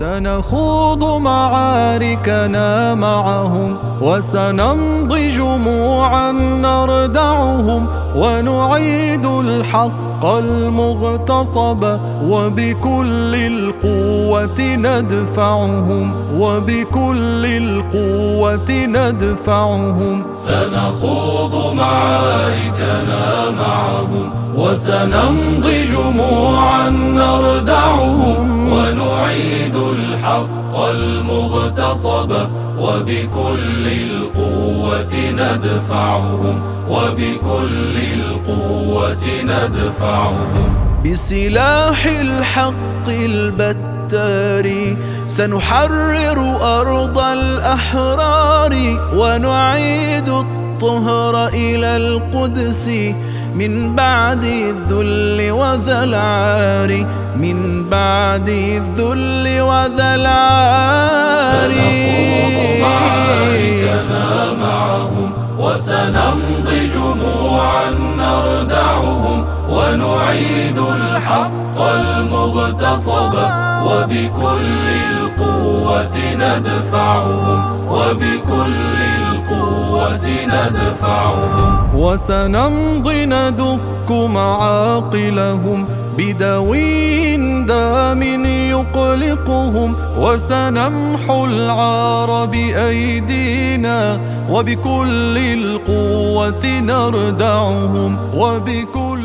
سنخوض معاركنا معهم، وسنمضي جموعا نردعهم، ونعيد الحق المغتصب، وبكل القوة ندفعهم، وبكل القوة ندفعهم. سنخوض معاركنا معهم، وسنمضي جموعا نردعهم، ونعيد الحق المغتصب، وبكل القوة ندفعهم، وبكل القوة ندفعهم. بسلاح الحق البتار سنحرر أرض الأحرار، ونعيد الطهر إلى القدس من بعد الذل وذا العار، من بعد الذل وذا العار. سنخوض معاركنا معهم، وسنمضي جموعا نردعهم، ونعيد الحق المغتصب، وبكل القوة ندفعهم، وبكل القوة ندفعهم. وسنمضي ندك معاقلهم بدوي دام يقلقهم، وسنمحو العار بأيدينا، وبكل القوة نردعهم، وبكل